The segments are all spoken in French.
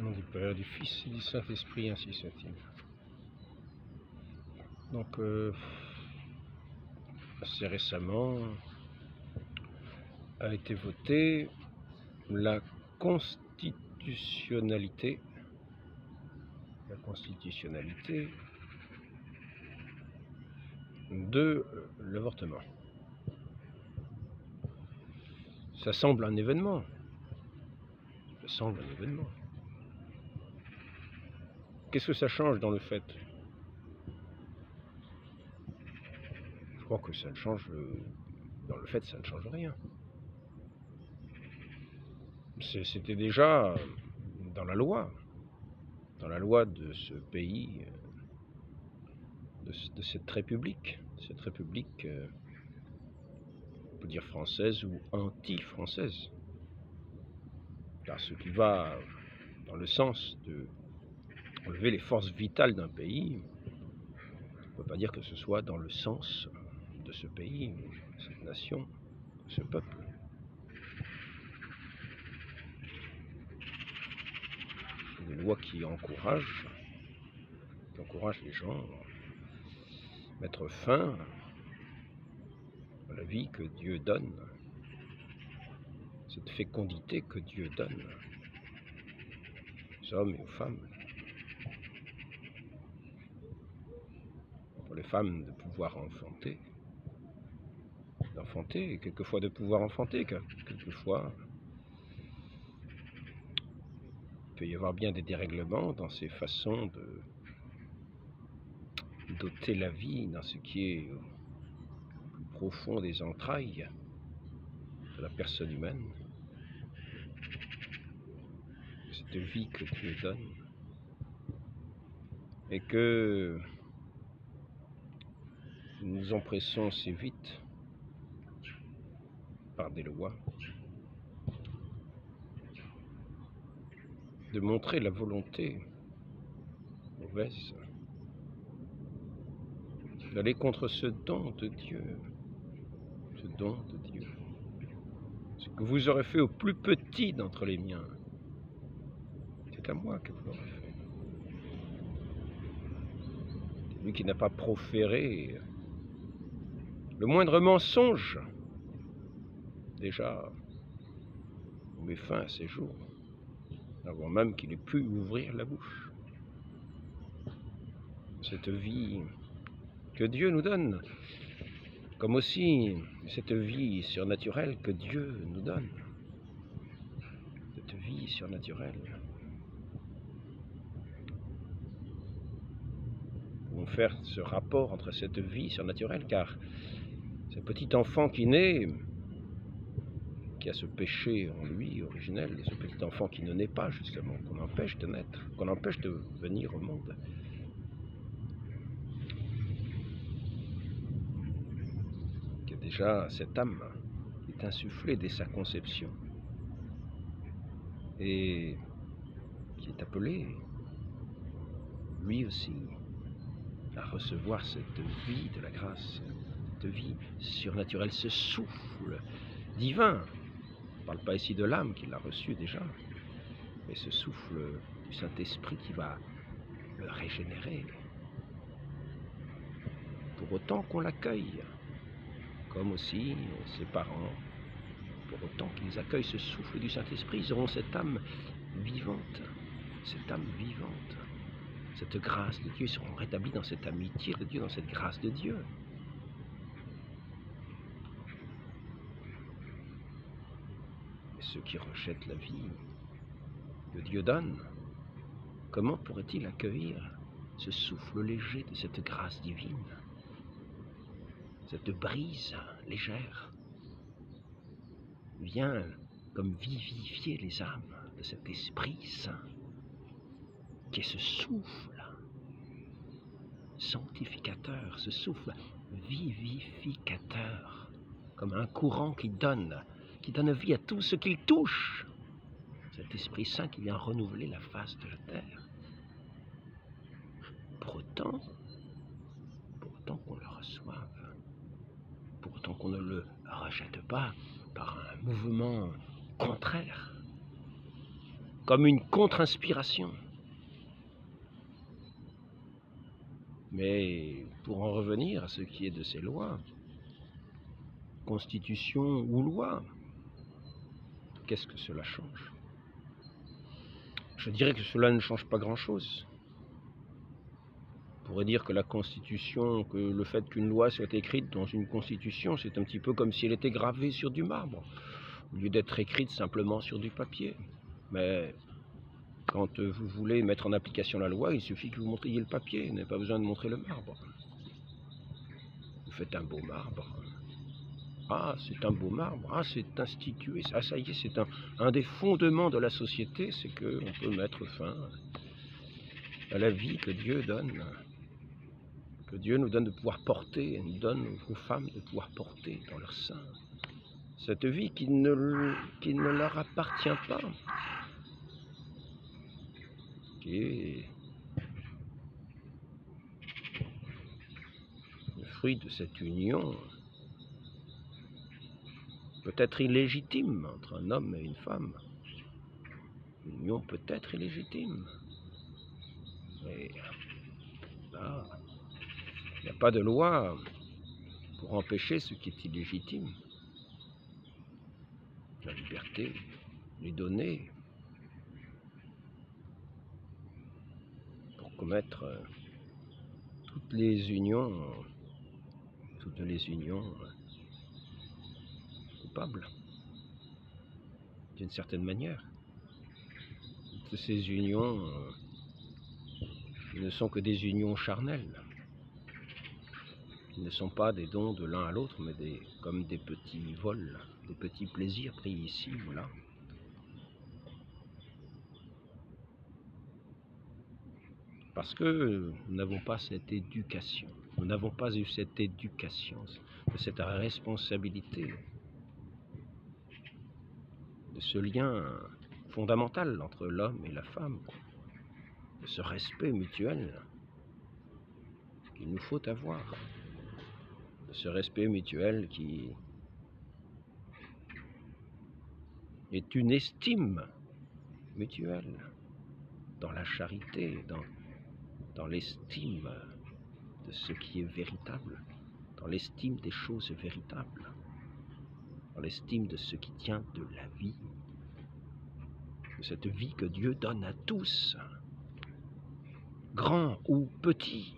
Nom du Père, du Fils et du Saint-Esprit, ainsi soit-il. Donc, assez récemment, a été votée la constitutionnalité de l'avortement. Ça semble un événement. Qu'est-ce que ça change dans le fait? Je crois que ça ne change, dans le fait, ça ne change rien. C'était déjà dans la loi de ce pays, de cette république, on peut dire française ou anti-française, car ce qui va dans le sens de enlever les forces vitales d'un pays, on ne peut pas dire que ce soit dans le sens de ce pays, de cette nation, de ce peuple. Des lois qui encouragent les gens à mettre fin à la vie que Dieu donne, cette fécondité que Dieu donne aux hommes et aux femmes. Pour les femmes de pouvoir d'enfanter, et quelquefois de pouvoir enfanter, car quelquefois il peut y avoir bien des dérèglements dans ces façons de doter la vie, dans ce qui est au plus profond des entrailles de la personne humaine, cette vie que Dieu donne, et que nous empressons si vite par des lois de montrer la volonté mauvaise, d'aller contre ce don de Dieu, ce que vous aurez fait au plus petit d'entre les miens, c'est à moi que vous l'aurez fait. Lui qui n'a pas proféré le moindre mensonge, déjà, on met fin à ses jours, avant même qu'il ait pu ouvrir la bouche. Cette vie que Dieu nous donne, comme aussi cette vie surnaturelle que Dieu nous donne. Cette vie surnaturelle. Nous pouvons faire ce rapport entre cette vie surnaturelle, car ce petit enfant qui naît, qui a ce péché en lui originel, ce petit enfant qui ne naît pas justement, qu'on empêche de naître, qu'on empêche de venir au monde, qui a déjà cette âme qui est insufflée dès sa conception et qui est appelé lui aussi à recevoir cette vie de la grâce, cette vie surnaturelle, ce souffle divin. On ne parle pas ici de l'âme qui l'a reçu déjà, mais ce souffle du Saint-Esprit qui va le régénérer, pour autant qu'on l'accueille, comme aussi ses parents, pour autant qu'ils accueillent ce souffle du Saint-Esprit, ils auront cette âme vivante, cette grâce de Dieu, ils seront rétablis dans cette amitié de Dieu, dans cette grâce de Dieu. Et ceux qui rejettent la vie que Dieu donne, comment pourraient-ils accueillir ce souffle léger de cette grâce divine, cette brise légère vient comme vivifier les âmes de cet Esprit Saint, qui est ce souffle sanctificateur, ce souffle vivificateur, comme un courant qui donne vie à tout ce qu'il touche. Cet Esprit Saint qui vient renouveler la face de la terre. Pour autant qu'on le reçoive, pour autant qu'on ne le rejette pas par un mouvement contraire, comme une contre-inspiration. Mais pour en revenir à ce qui est de ces lois, constitution ou loi, qu'est-ce que cela change? Je dirais que cela ne change pas grand-chose. On pourrait dire que la constitution, que le fait qu'une loi soit écrite dans une constitution, c'est un petit peu comme si elle était gravée sur du marbre, au lieu d'être écrite simplement sur du papier. Mais quand vous voulez mettre en application la loi, il suffit que vous montriez le papier, vous n'avez pas besoin de montrer le marbre. Vous faites un beau marbre. Ah, c'est un beau marbre, ah, c'est institué, ah, ça y est, c'est un des fondements de la société, c'est qu'on peut mettre fin à la vie que Dieu donne, que Dieu nous donne de pouvoir porter, nous donne aux femmes de pouvoir porter dans leur sein cette vie qui ne leur appartient pas, qui est le fruit de cette union peut-être illégitime entre un homme et une femme. Une union peut-être illégitime. Mais là, il n'y a pas de loi pour empêcher ce qui est illégitime. La liberté, les donner pour commettre toutes les unions coupables, d'une certaine manière. Toutes ces unions ne sont que des unions charnelles. Ils ne sont pas des dons de l'un à l'autre, mais comme des petits vols, des petits plaisirs pris ici ou là. Parce que nous n'avons pas cette éducation, nous n'avons pas eu cette éducation, cette responsabilité, de ce lien fondamental entre l'homme et la femme, de ce respect mutuel qu'il nous faut avoir, de ce respect mutuel qui est une estime mutuelle dans la charité, dans l'estime de ce qui est véritable, dans l'estime des choses véritables, dans l'estime de ce qui tient de la vie, de cette vie que Dieu donne à tous, grands ou petits.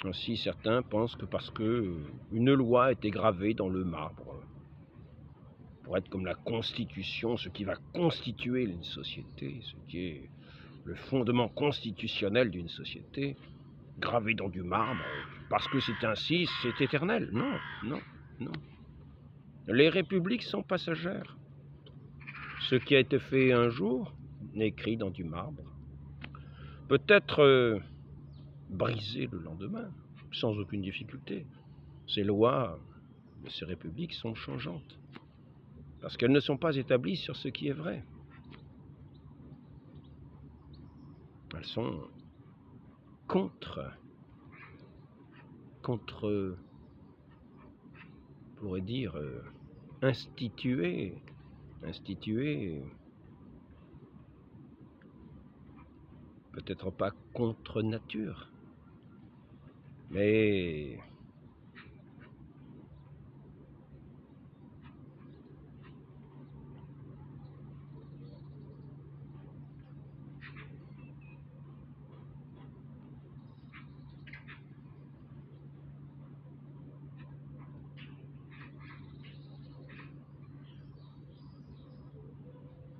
Ainsi, certains pensent que parce que une loi est gravée dans le marbre, pour être comme la constitution, ce qui va constituer une société, ce qui est le fondement constitutionnel d'une société, gravé dans du marbre, parce que c'est ainsi, c'est éternel. Non, non, non. Les républiques sont passagères. Ce qui a été fait un jour, écrit dans du marbre, peut être brisé le lendemain, sans aucune difficulté. Ces lois de ces républiques sont changeantes, parce qu'elles ne sont pas établies sur ce qui est vrai. Elles sont contre, on pourrait dire, instituées, peut-être pas contre nature, mais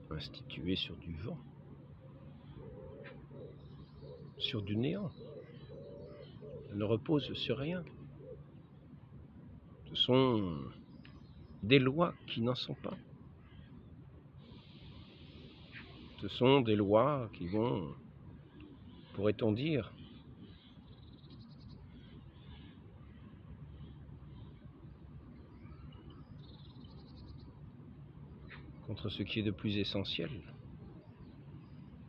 instituées sur du vent, sur du néant. Elles ne reposent sur rien. Ce sont des lois qui n'en sont pas. Ce sont des lois qui vont, pourrait-on dire, contre ce qui est de plus essentiel.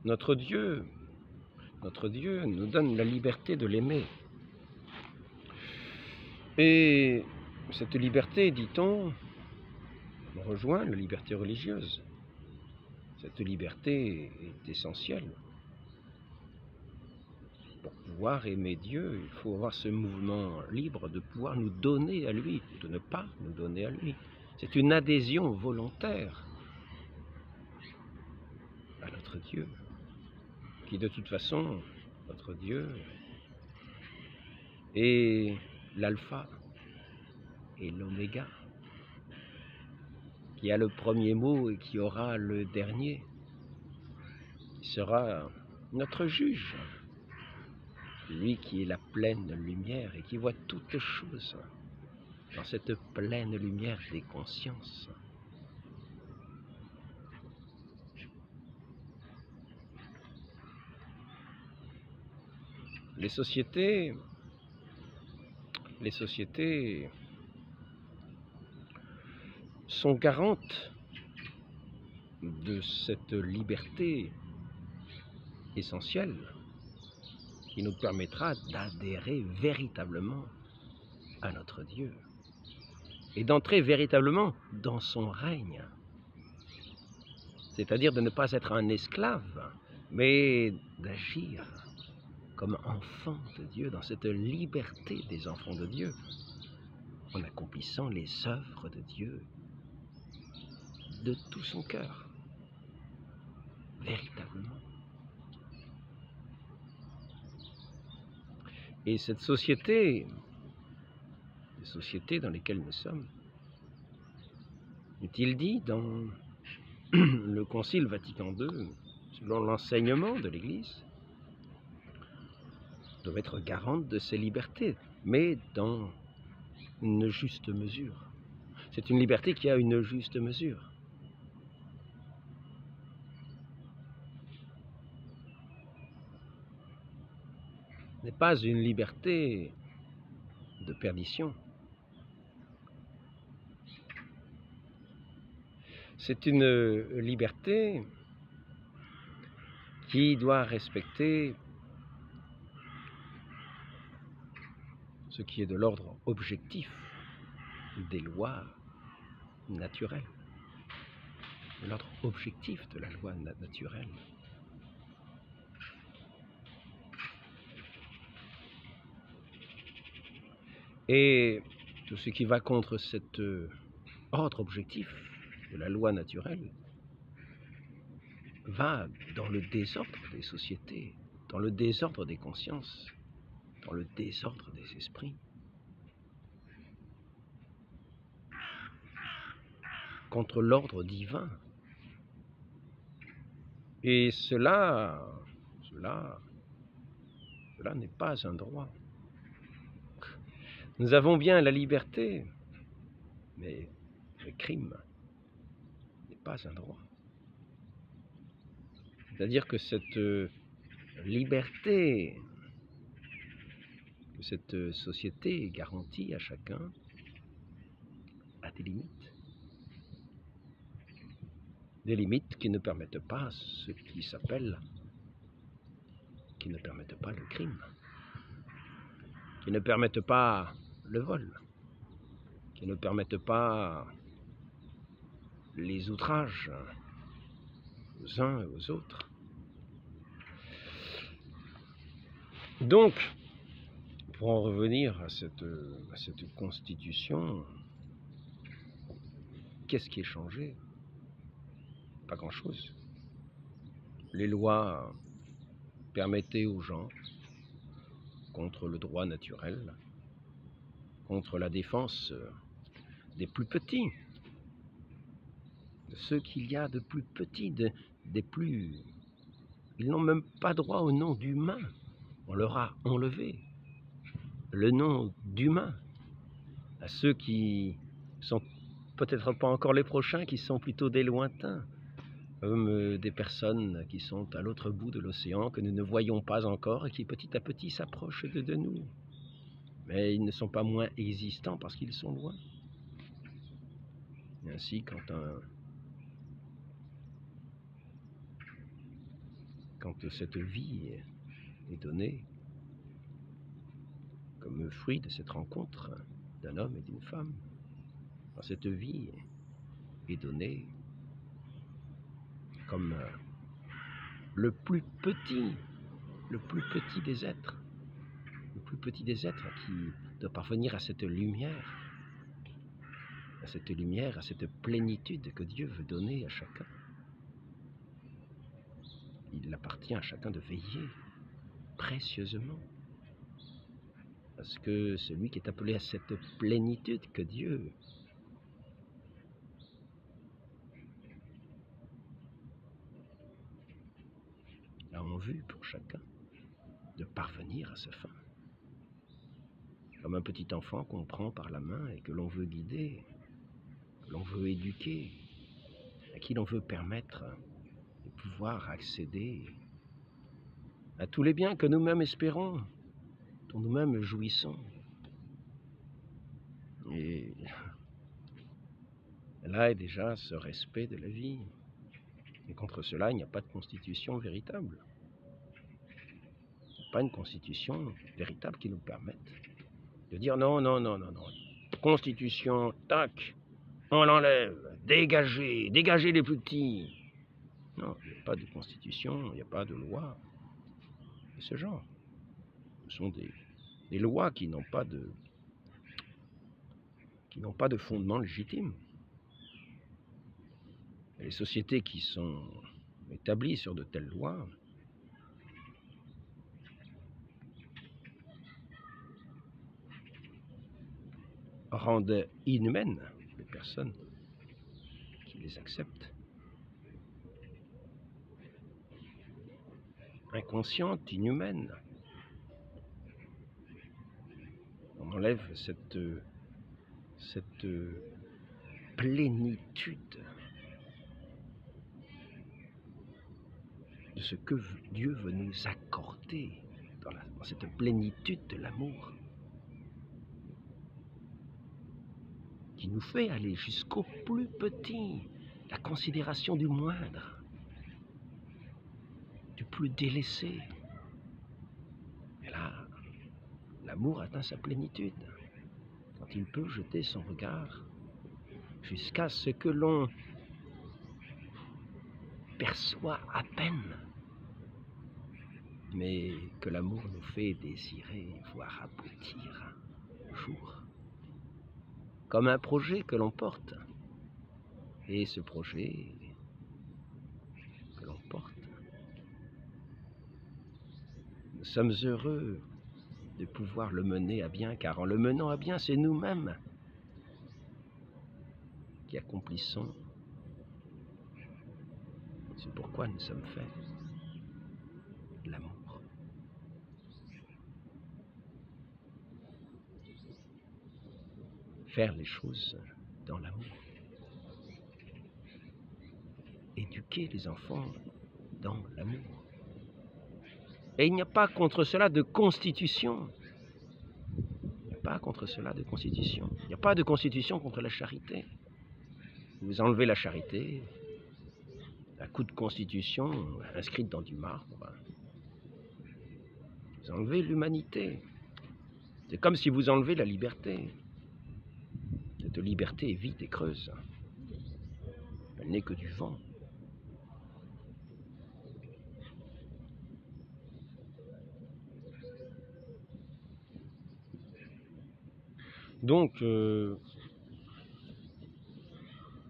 Notre Dieu nous donne la liberté de l'aimer. Et cette liberté, dit-on, rejoint la liberté religieuse. Cette liberté est essentielle. Pour pouvoir aimer Dieu, il faut avoir ce mouvement libre de pouvoir nous donner à lui, de ne pas nous donner à lui. C'est une adhésion volontaire à notre Dieu, qui de toute façon, notre Dieu, est l'alpha et l'oméga, qui a le premier mot et qui aura le dernier. Il sera notre juge, lui qui est la pleine lumière et qui voit toutes choses dans cette pleine lumière des consciences. Les sociétés sont garantes de cette liberté essentielle qui nous permettra d'adhérer véritablement à notre Dieu et d'entrer véritablement dans son règne. C'est-à-dire de ne pas être un esclave, mais d'agir comme enfant de Dieu, dans cette liberté des enfants de Dieu, en accomplissant les œuvres de Dieu de tout son cœur, véritablement. Et cette société, les sociétés dans lesquelles nous sommes, est-il dit dans le Concile Vatican II, selon l'enseignement de l'Église, doivent être garantes de ces libertés, mais dans une juste mesure. C'est une liberté qui a une juste mesure. Ce n'est pas une liberté de perdition. C'est une liberté qui doit respecter ce qui est de l'ordre objectif des lois naturelles, de l'ordre objectif de la loi naturelle. Et tout ce qui va contre cet ordre objectif de la loi naturelle va dans le désordre des sociétés, dans le désordre des consciences, dans le désordre des esprits, contre l'ordre divin. Et cela n'est pas un droit. Nous avons bien la liberté, mais le crime n'est pas un droit. C'est-à-dire que cette liberté, que cette société garantit à chacun, a des limites. Des limites qui ne permettent pas ce qui s'appelle, qui ne permettent pas le crime, qui ne permettent pas le vol, qui ne permettent pas les outrages aux uns et aux autres. Donc, pour en revenir à cette constitution, qu'est-ce qui est changé? Pas grand-chose. Les lois permettaient aux gens, contre le droit naturel, contre la défense des plus petits, de ceux qu'il y a de plus petits, des plus... Ils n'ont même pas droit au nom d'humain. On leur a enlevé le nom d'humain à ceux qui sont peut-être pas encore les prochains, qui sont plutôt des lointains, comme des personnes qui sont à l'autre bout de l'océan, que nous ne voyons pas encore et qui petit à petit s'approchent de nous. Mais ils ne sont pas moins existants parce qu'ils sont loin. Et ainsi, quand cette vie est donnée comme fruit de cette rencontre d'un homme et d'une femme, dans cette vie, est donné comme le plus petit des êtres, le plus petit des êtres qui doit parvenir à cette lumière, à cette plénitude que Dieu veut donner à chacun. Il appartient à chacun de veiller précieusement, parce que celui qui est appelé à cette plénitude que Dieu a en vue pour chacun, de parvenir à sa fin. Comme un petit enfant qu'on prend par la main et que l'on veut guider, que l'on veut éduquer, à qui l'on veut permettre de pouvoir accéder à tous les biens que nous-mêmes espérons, dont nous-mêmes jouissons. Et là est déjà ce respect de la vie. Et contre cela, il n'y a pas de constitution véritable. Pas une constitution véritable qui nous permette de dire non, non, non, non, non. Constitution, tac, on l'enlève, dégagez les plus petits. Non, il n'y a pas de constitution, il n'y a pas de loi de ce genre. Ce sont des lois qui n'ont pas de fondement légitime. Et les sociétés qui sont établies sur de telles lois rendent inhumaines les personnes qui les acceptent. Inconscientes, inhumaines. On enlève cette plénitude de ce que Dieu veut nous accorder dans cette plénitude de l'amour qui nous fait aller jusqu'au plus petit, la considération du moindre, du plus délaissé. Et là, l'amour atteint sa plénitude quand il peut jeter son regard jusqu'à ce que l'on perçoit à peine, mais que l'amour nous fait désirer, voir aboutir un jour, comme un projet que l'on porte. Et ce projet que l'on porte, nous sommes heureux de pouvoir le mener à bien, car en le menant à bien, c'est nous-mêmes qui accomplissons. C'est pourquoi nous sommes faits. L'amour. Faire les choses dans l'amour. Éduquer les enfants dans l'amour. Et il n'y a pas contre cela de constitution. Il n'y a pas contre cela de constitution. Il n'y a pas de constitution contre la charité. Vous enlevez la charité, un coup de constitution inscrite dans du marbre. Vous enlevez l'humanité. C'est comme si vous enlevez la liberté. Cette liberté est vide et creuse. Elle n'est que du vent. Donc,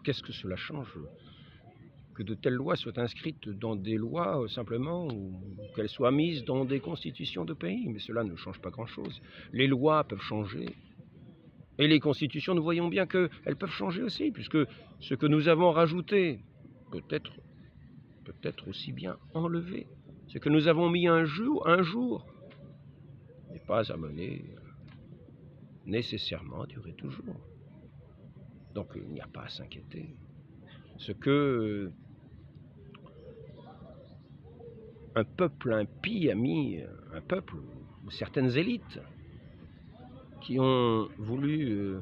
qu'est-ce que cela change? Que de telles lois soient inscrites dans des lois simplement, ou qu'elles soient mises dans des constitutions de pays, mais cela ne change pas grand-chose. Les lois peuvent changer, et les constitutions, nous voyons bien qu'elles peuvent changer aussi, puisque ce que nous avons rajouté peut être aussi bien enlevé. Ce que nous avons mis un jour n'est pas amené nécessairement à durer toujours. Donc il n'y a pas à s'inquiéter. Ce que un peuple impie a mis, un peuple ou certaines élites qui ont voulu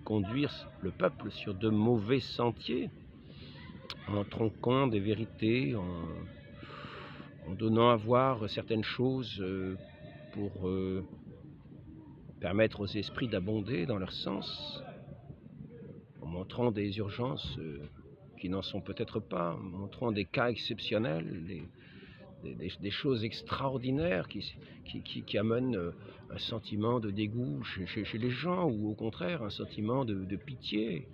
conduire le peuple sur de mauvais sentiers, en tronquant des vérités, en donnant à voir certaines choses pour permettre aux esprits d'abonder dans leur sens, montrant des urgences qui n'en sont peut-être pas, montrant des cas exceptionnels, des choses extraordinaires qui amènent un sentiment de dégoût chez les gens, ou au contraire un sentiment de pitié.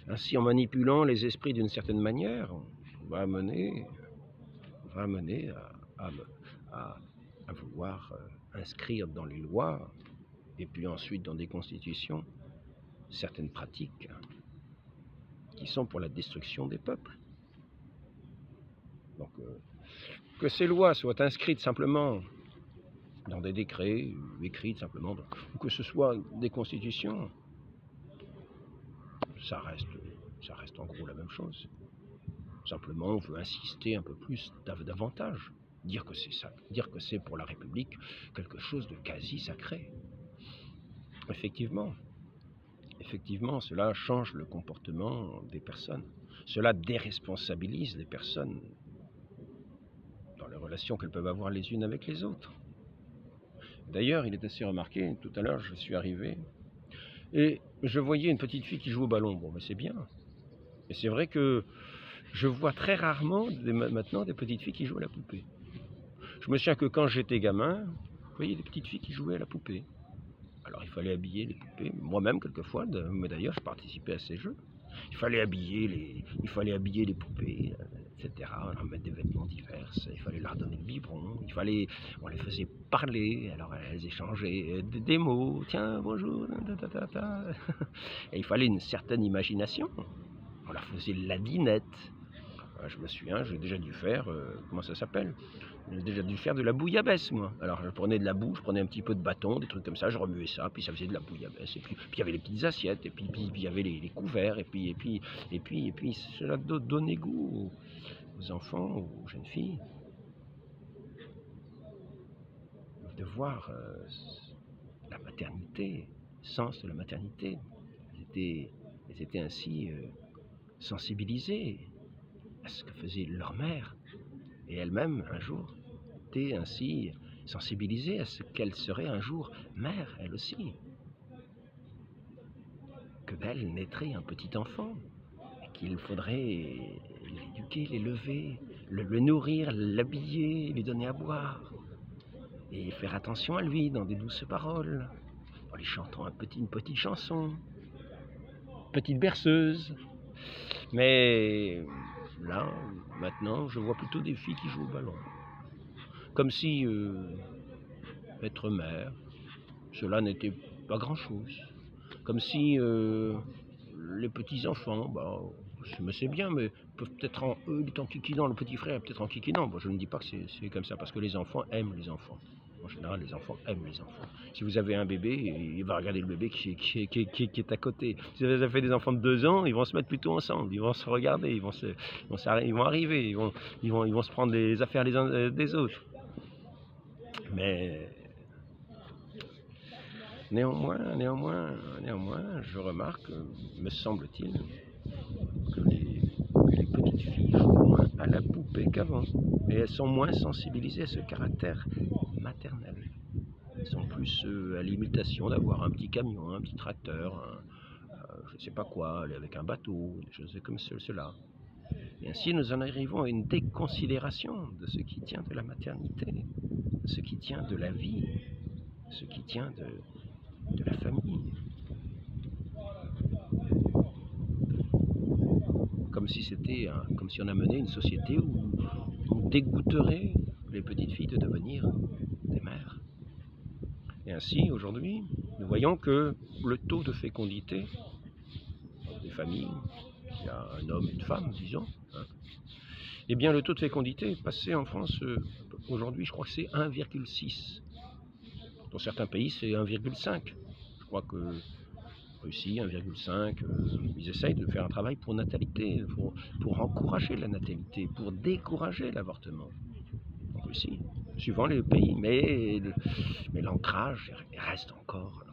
Ainsi, en manipulant les esprits d'une certaine manière, on va amener à, à- à vouloir inscrire dans les lois, et puis ensuite dans des constitutions, certaines pratiques qui sont pour la destruction des peuples. Donc, que ces lois soient inscrites simplement dans des décrets, écrites simplement, ou que ce soit des constitutions, ça reste en gros la même chose. Simplement, on veut insister un peu plus davantage, dire que c'est ça, dire que c'est pour la République quelque chose de quasi sacré. Effectivement, cela change le comportement des personnes. Cela déresponsabilise les personnes dans les relations qu'elles peuvent avoir les unes avec les autres. D'ailleurs, il est assez remarqué, tout à l'heure je suis arrivé, et je voyais une petite fille qui joue au ballon. Bon, mais c'est bien. Et c'est vrai que je vois très rarement maintenant des petites filles qui jouent à la poupée. Je me souviens que quand j'étais gamin, je voyais des petites filles qui jouaient à la poupée. Alors il fallait habiller les poupées, moi-même quelquefois, mais d'ailleurs je participais à ces jeux. Il fallait habiller les poupées, etc. Leur mettre des vêtements divers, il fallait leur donner le biberon, on les faisait parler, alors elles échangeaient des mots, tiens, bonjour, et il fallait une certaine imagination. On leur faisait la dinette. Je me souviens, j'ai déjà dû faire, comment ça s'appelle? J'ai déjà dû faire de la bouillabaisse, moi. Alors je prenais de la boue, je prenais un petit peu de bâton, des trucs comme ça, je remuais ça, puis ça faisait de la bouillabaisse. Et puis il y avait les petites assiettes, et puis il y avait les couverts, et puis cela donnait goût aux enfants, aux jeunes filles, de voir la maternité, le sens de la maternité. Elles étaient ainsi sensibilisées à ce que faisait leur mère, et elles-mêmes, un jour, étaient ainsi sensibilisées à ce qu'elle serait un jour mère, elle aussi. Que d'elle naîtrait un petit enfant, et qu'il faudrait l'éduquer, l'élever, le nourrir, l'habiller, lui donner à boire, et faire attention à lui dans des douces paroles, en lui chantant une petite chanson, petite berceuse. Mais là, maintenant, je vois plutôt des filles qui jouent au ballon. Comme si être mère, cela n'était pas grand-chose. Comme si les petits-enfants, bah, je sais bien, mais peuvent peut-être eux, il est en kikinant, le petit frère est peut-être en kikinant. Bon, je ne dis pas que c'est comme ça, parce que les enfants aiment les enfants. En général, les enfants aiment les enfants. Si vous avez un bébé, il va regarder le bébé qui est à côté. Si vous avez fait des enfants de 2 ans, ils vont se mettre plutôt ensemble, ils vont se regarder, ils vont arriver, ils vont se prendre les affaires les uns des autres. Mais néanmoins, je remarque, me semble-t-il, que les petites filles jouent moins à la poupée qu'avant. Et elles sont moins sensibilisées à ce caractère maternel. Elles sont plus à l'imitation d'avoir un petit camion, un petit tracteur, je ne sais pas quoi, aller avec un bateau, des choses comme cela. Et ainsi, nous en arrivons à une déconsidération de ce qui tient de la maternité, de ce qui tient de la vie, de ce qui tient de la famille. Comme si on amenait une société où on dégoûterait les petites filles de devenir des mères. Et ainsi, aujourd'hui, nous voyons que le taux de fécondité des familles, il y a un homme et une femme, disons, hein, eh bien le taux de fécondité est passé en France, aujourd'hui je crois que c'est 1,6. Dans certains pays c'est 1,5. Je crois que Russie 1,5, ils essayent de faire un travail pour natalité, pour encourager la natalité, pour décourager l'avortement. En Russie, suivant les pays, mais l'ancrage reste encore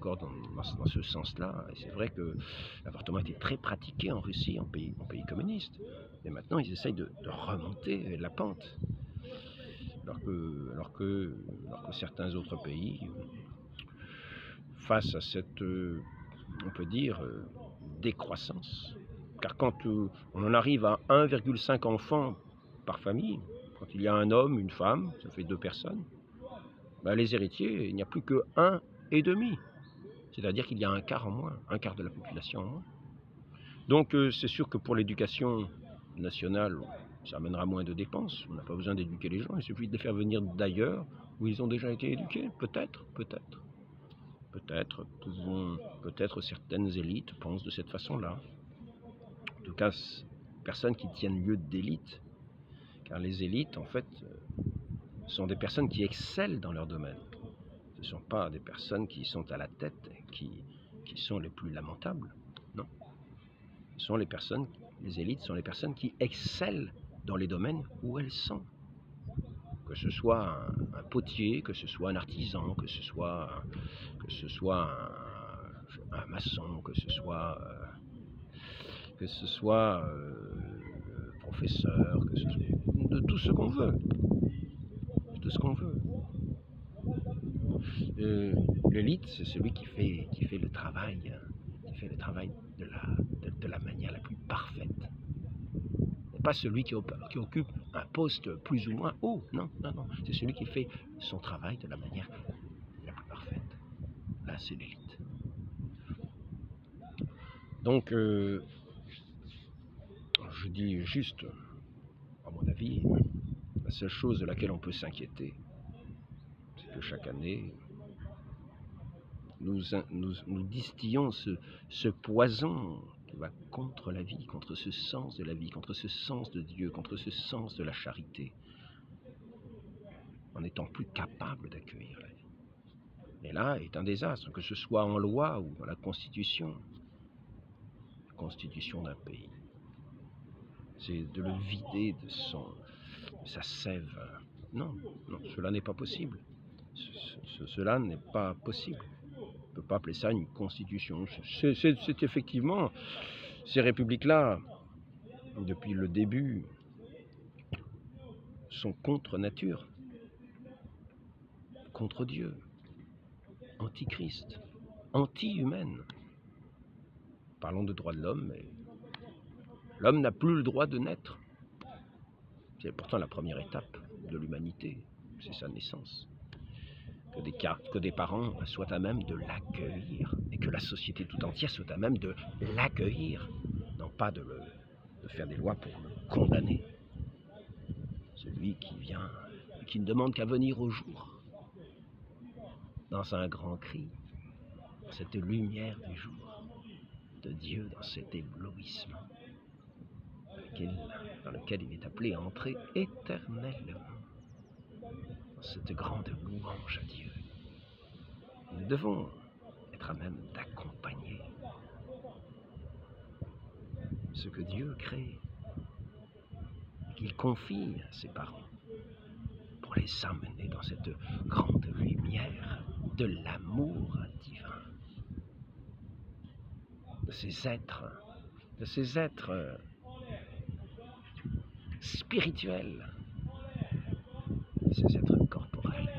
dans ce sens-là. Et c'est vrai que l'avortement était très pratiqué en Russie, en pays communiste. Mais maintenant, ils essayent de remonter la pente. Alors que certains autres pays, face à cette, on peut dire, décroissance. Car quand on en arrive à 1,5 enfants par famille, quand il y a un homme, une femme, ça fait 2 personnes, ben les héritiers, il n'y a plus que 1,5. C'est-à-dire qu'il y a un quart en moins, un quart de la population en moins. Donc c'est sûr que pour l'éducation nationale, ça amènera moins de dépenses. On n'a pas besoin d'éduquer les gens, il suffit de les faire venir d'ailleurs où ils ont déjà été éduqués. Peut-être. Peut-être certaines élites pensent de cette façon-là. En tout cas, personnes qui tiennent lieu d'élite. Car les élites, en fait, sont des personnes qui excellent dans leur domaine. Ce ne sont pas des personnes qui sont à la tête, qui sont les plus lamentables. Non. Ce sont les élites sont les personnes qui excellent dans les domaines où elles sont. Que ce soit un potier, que ce soit un artisan, que ce soit un maçon, que ce soit professeur, que ce soit de tout ce qu'on veut. De ce qu'on veut. L'élite, c'est celui qui fait le travail, de la manière la plus parfaite. Pas celui qui occupe un poste plus ou moins haut, non. C'est celui qui fait son travail de la manière la plus parfaite. Là, c'est l'élite. Donc, je dis juste, à mon avis, la seule chose de laquelle on peut s'inquiéter, c'est que chaque année, nous distillons ce poison qui va contre la vie, contre ce sens de la vie, contre ce sens de Dieu, contre ce sens de la charité, en n'étant plus capable d'accueillir la vie. Et là est un désastre, que ce soit en loi ou dans la constitution d'un pays. C'est de le vider de sa sève. Non, cela n'est pas possible. Cela n'est pas possible. On ne peut pas appeler ça une constitution. C'est effectivement, ces républiques-là, depuis le début, sont contre nature, contre Dieu, antichrist, anti-humaine. Parlons de droits de l'homme, mais l'homme n'a plus le droit de naître. C'est pourtant la première étape de l'humanité, c'est sa naissance. Que des parents soient à même de l'accueillir et que la société tout entière soit à même de l'accueillir, non pas de faire des lois pour le condamner. Celui qui vient et qui ne demande qu'à venir au jour, dans un grand cri, cette lumière du jour de Dieu, dans cet éblouissement dans lequel il est appelé à entrer éternellement, dans cette grande louange à Dieu. Nous devons être à même d'accompagner ce que Dieu crée et qu'il confie à ses parents pour les amener dans cette grande lumière de l'amour divin, de ces êtres spirituels, de ces êtres corporels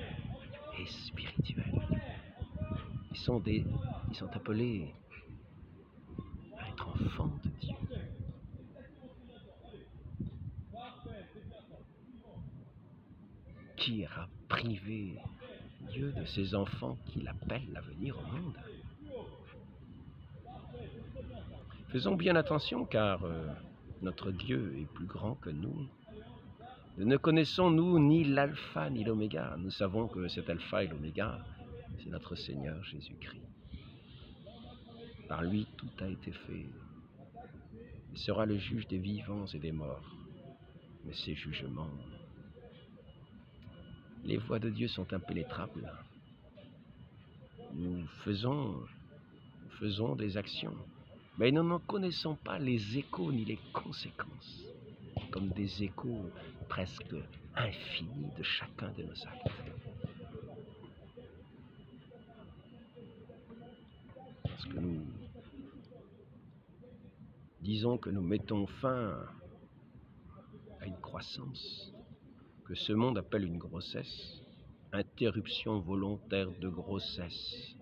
et spirituels. Ils sont appelés à être enfants de Dieu. Qui ira priver Dieu de ses enfants qu'il appelle à venir au monde? Faisons bien attention, car notre Dieu est plus grand que nous. Ne connaissons nous ni l'alpha ni l'oméga. Nous savons que cet alpha et l'oméga, c'est notre Seigneur Jésus-Christ. Par lui, tout a été fait. Il sera le juge des vivants et des morts. Mais ses jugements, les voies de Dieu sont impénétrables. Nous faisons des actions, mais nous n'en connaissons pas les échos ni les conséquences, comme des échos presque infinis de chacun de nos actes. Parce que nous disons que nous mettons fin à une croissance que ce monde appelle une grossesse, interruption volontaire de grossesse.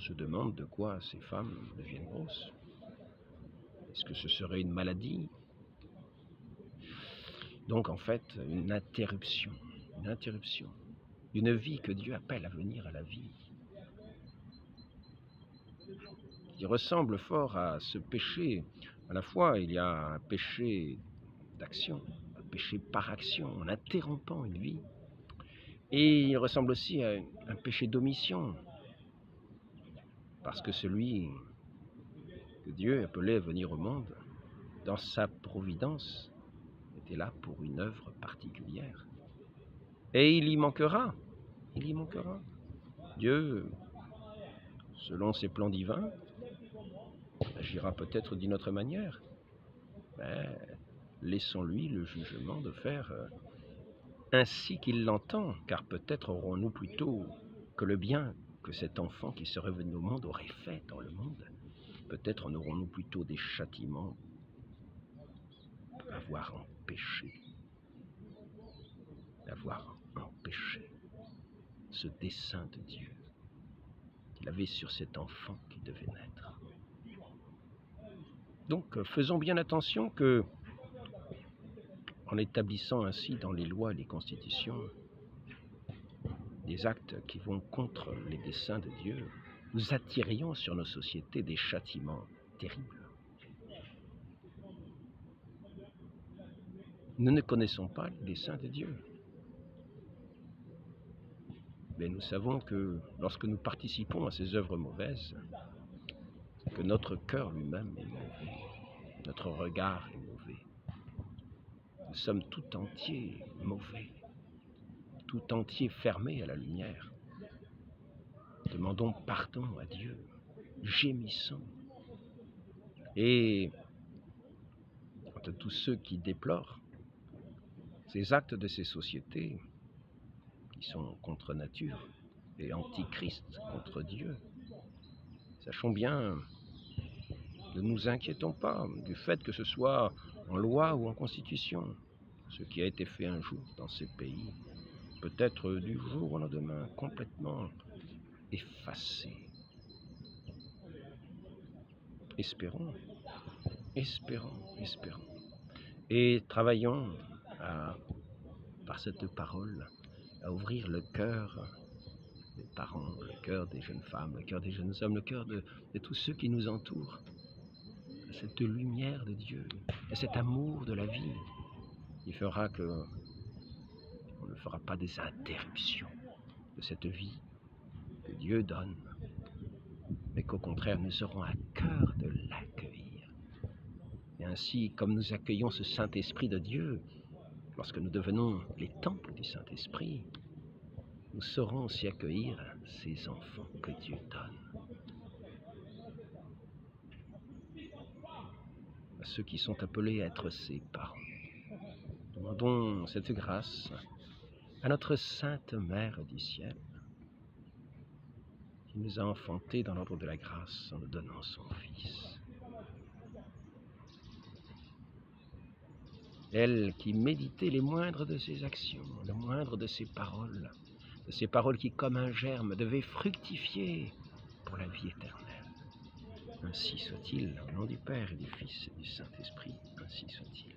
se demande de quoi ces femmes deviennent grosses. Est-ce que ce serait une maladie? Donc en fait, une interruption d'une vie que Dieu appelle à venir à la vie, qui ressemble fort à ce péché. À la fois, il y a un péché d'action, un péché par action, en interrompant une vie, et il ressemble aussi à un péché d'omission, parce que celui que Dieu appelait à venir au monde, dans sa providence, était là pour une œuvre particulière. Et il y manquera. Dieu, selon ses plans divins, agira peut-être d'une autre manière. Mais laissons-lui le jugement de faire ainsi qu'il l'entend, car peut-être aurons-nous plutôt que le bien que cet enfant qui serait venu au monde aurait fait dans le monde. Peut-être en aurons-nous plutôt des châtiments pour avoir empêché ce dessein de Dieu qu'il avait sur cet enfant qui devait naître. Donc faisons bien attention que, en établissant ainsi dans les lois et les constitutions des actes qui vont contre les desseins de Dieu, nous attirions sur nos sociétés des châtiments terribles. Nous ne connaissons pas les desseins de Dieu. Mais nous savons que lorsque nous participons à ces œuvres mauvaises, que notre cœur lui-même est mauvais, notre regard est mauvais. Nous sommes tout entiers mauvais, tout entiers fermés à la lumière. Demandons pardon à Dieu, gémissons. Et quant à tous ceux qui déplorent ces actes de ces sociétés, qui sont contre nature et antichrist contre Dieu, sachons bien, ne nous inquiétons pas du fait que ce soit en loi ou en constitution. Ce qui a été fait un jour dans ces pays peut être du jour au lendemain complètement effacé. Espérons. Et travaillons par cette parole à ouvrir le cœur des parents, le cœur des jeunes femmes, le cœur des jeunes hommes, le cœur de tous ceux qui nous entourent, à cette lumière de Dieu, à cet amour de la vie qui fera que on ne fera pas des interruptions de cette vie que Dieu donne, mais qu'au contraire nous aurons à cœur de l'accueillir. Et ainsi, comme nous accueillons ce Saint-Esprit de Dieu, lorsque nous devenons les temples du Saint-Esprit, nous saurons aussi accueillir ces enfants que Dieu donne. À ceux qui sont appelés à être ses parents. Demandons cette grâce à notre Sainte Mère du ciel, qui nous a enfantés dans l'ordre de la grâce en nous donnant son Fils. Elle qui méditait les moindres de ses actions, le moindre de ses paroles qui, comme un germe, devaient fructifier pour la vie éternelle. Ainsi soit-il, au nom du Père et du Fils et du Saint-Esprit, ainsi soit-il.